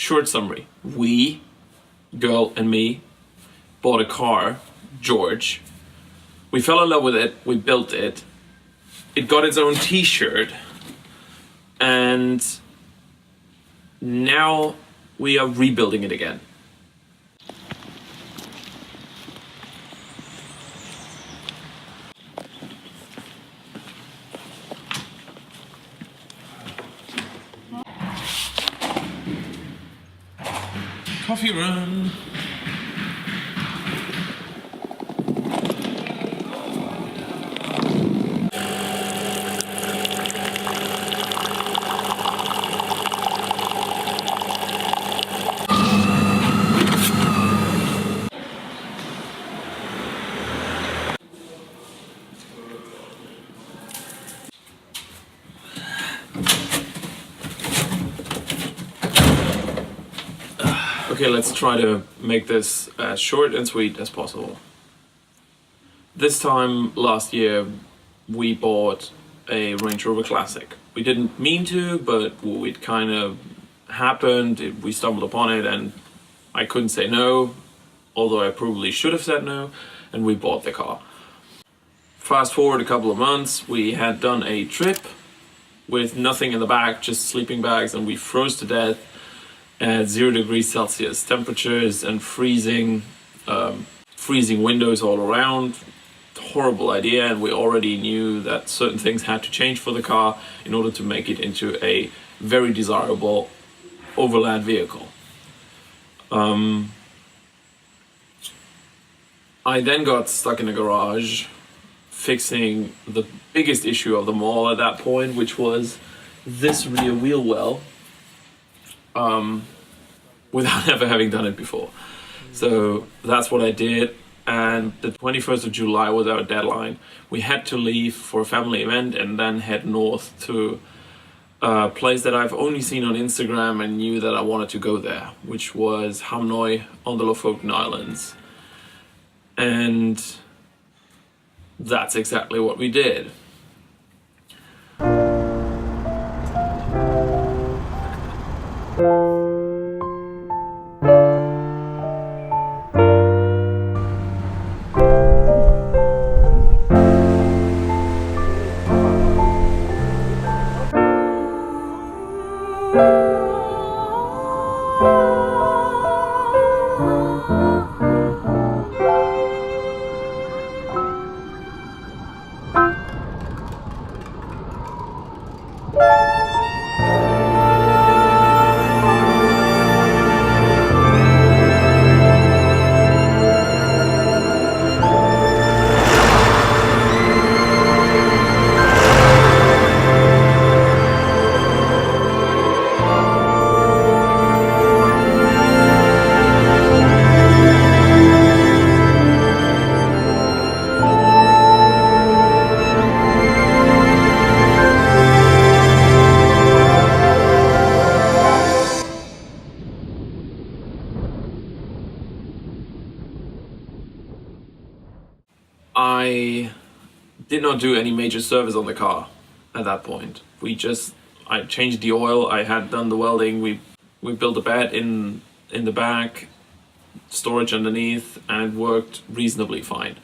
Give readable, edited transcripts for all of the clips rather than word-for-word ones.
Short summary. We, girl and me, bought a car, George. We fell in love with it, we built it. It got its own t-shirt. And now we are rebuilding it again. Coffee run. Okay, let's try to make this as short and sweet as possible. This time last year, we bought a Range Rover Classic. We didn't mean to, but it kind of happened. We stumbled upon it and I couldn't say no, although I probably should have said no, and we bought the car. Fast forward a couple of months, we had done a trip with nothing in the back, just sleeping bags, and we froze to death at 0 degrees Celsius temperatures and freezing windows all around. Horrible idea, and we already knew that certain things had to change for the car in order to make it into a very desirable overland vehicle. I then got stuck in a garage fixing the biggest issue of them all at that point, which was this rear wheel well. Without ever having done it before. So that's what I did, and the 21st of July was our deadline. We had to leave for a family event and then head north to a place that I've only seen on Instagram and knew that I wanted to go there, which was Hamnøy on the Lofoten Islands. And that's exactly what we did. I did not do any major service on the car at that point. I changed the oil, I had done the welding, we built a bed in the back, storage underneath, and it worked reasonably fine.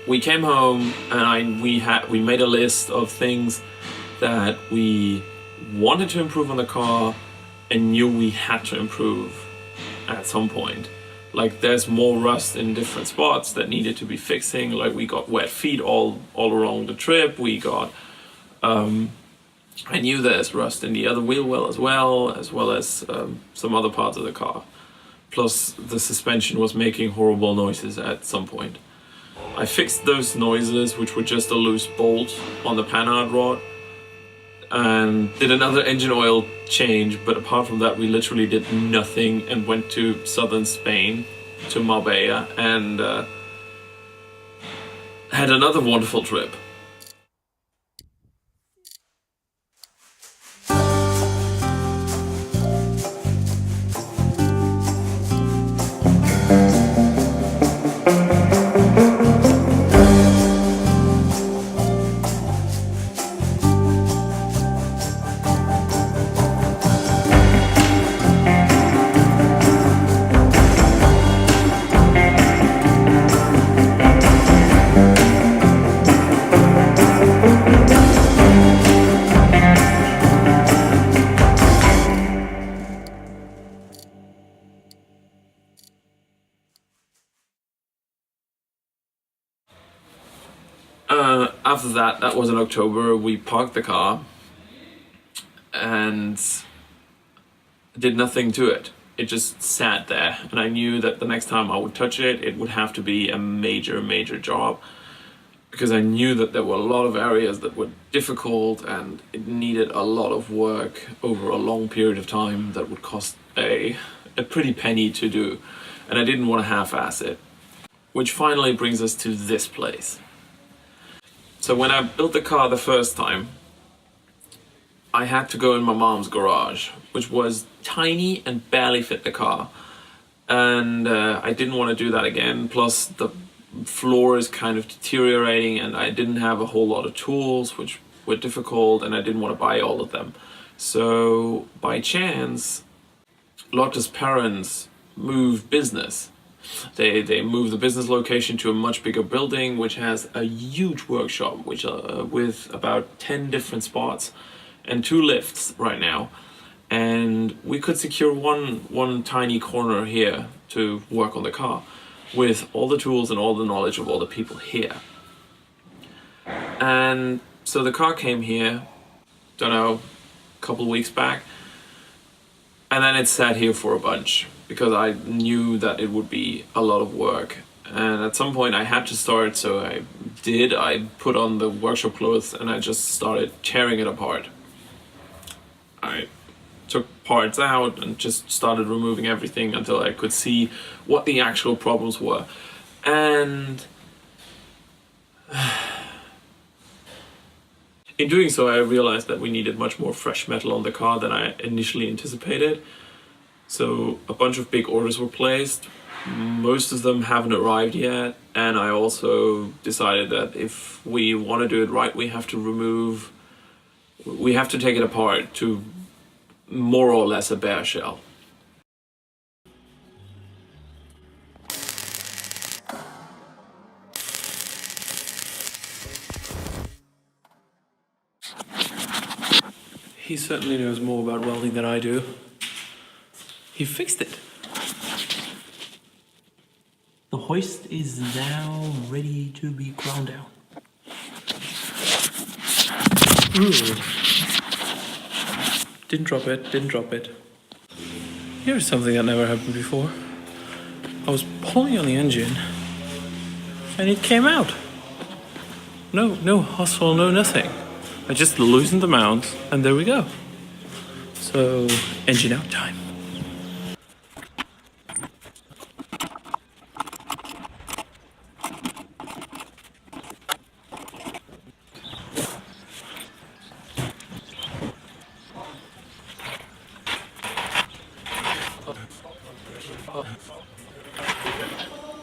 We came home and we made a list of things that we wanted to improve on the car and knew we had to improve at some point. Like, there's more rust in different spots that needed to be fixing. Like, we got wet feet all along the trip. We got, I knew there's rust in the other wheel well as well as some other parts of the car. Plus, the suspension was making horrible noises at some point. I fixed those noises, which were just a loose bolt on the panhard rod, and did another engine oil change, but apart from that we literally did nothing and went to southern Spain, to Marbella, and had another wonderful trip. After that was in October, we parked the car and did nothing to it. It just sat there, and I knew that the next time I would touch it, it would have to be a major job, because I knew that there were a lot of areas that were difficult and it needed a lot of work over a long period of time that would cost a pretty penny to do, and I didn't want to half-ass it. Which finally brings us to this place. So when I built the car the first time, I had to go in my mom's garage, which was tiny and barely fit the car. And I didn't want to do that again. Plus the floor is kind of deteriorating and I didn't have a whole lot of tools, which were difficult, and I didn't want to buy all of them. So by chance, Lotte's parents moved business. They moved the business location to a much bigger building, which has a huge workshop, which with about 10 different spots and 2 lifts right now. And we could secure one tiny corner here to work on the car with all the tools and all the knowledge of all the people here. And so the car came here, don't know, a couple of weeks back, and then it sat here for a bunch because I knew that it would be a lot of work. And at some point I had to start, so I did. I put on the workshop clothes and I just started tearing it apart. I took parts out and just started removing everything until I could see what the actual problems were. And in doing so, I realized that we needed much more fresh metal on the car than I initially anticipated. So a bunch of big orders were placed. Most of them haven't arrived yet. And I also decided that if we want to do it right, we have to take it apart to more or less a bare shell. He certainly knows more about welding than I do. He fixed it. The hoist is now ready to be ground down. Ooh. Didn't drop it. Here's something that never happened before. I was pulling on the engine and it came out. No hustle, no nothing. I just loosened the mount and there we go. So, engine out time.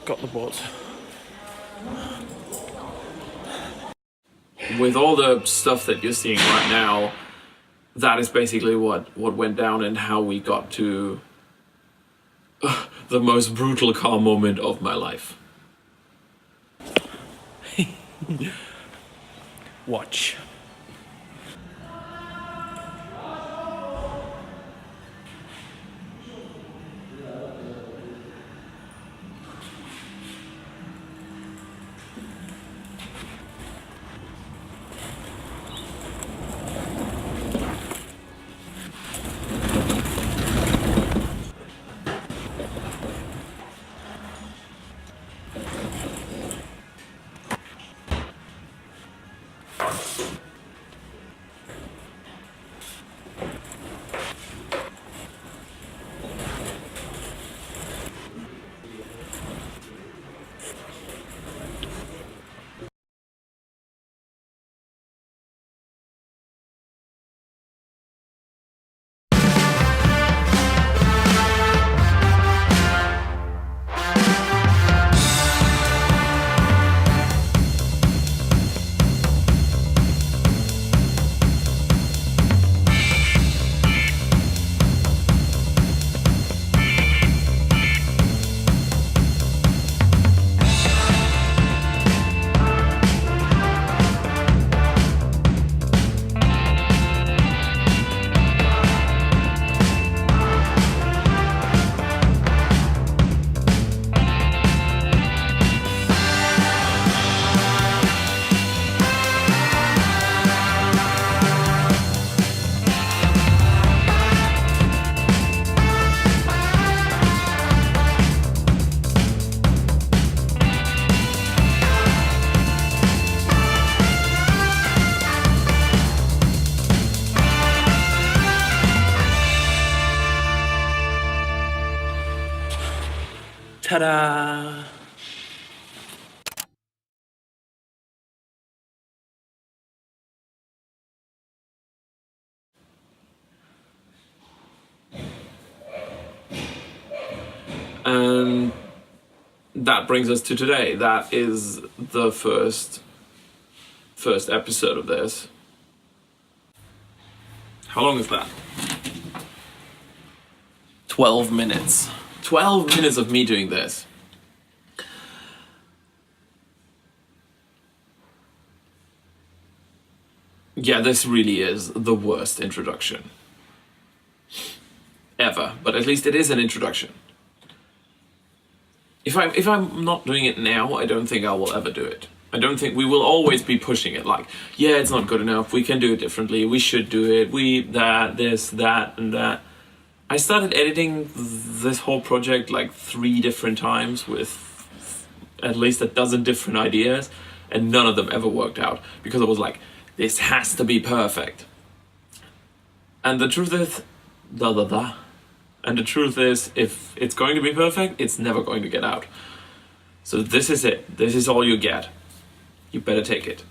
Got the bolts. With all the stuff that you're seeing right now, that is basically what went down and how we got to the most brutal car moment of my life. Watch. Ta-da! And that brings us to today. That is the first episode of this. How long is that? 12 minutes. 12 minutes of me doing this. Yeah, this really is the worst introduction ever, but at least it is an introduction. If I'm not doing it now, I don't think I will ever do it. I don't think we will always be pushing it like, yeah, it's not good enough, we can do it differently, we should do it, this, that, and that. I started editing this whole project like 3 different times with at least a dozen different ideas, and none of them ever worked out because I was like, this has to be perfect. And the truth is, And the truth is, if it's going to be perfect, it's never going to get out. So this is it. This is all you get. You better take it.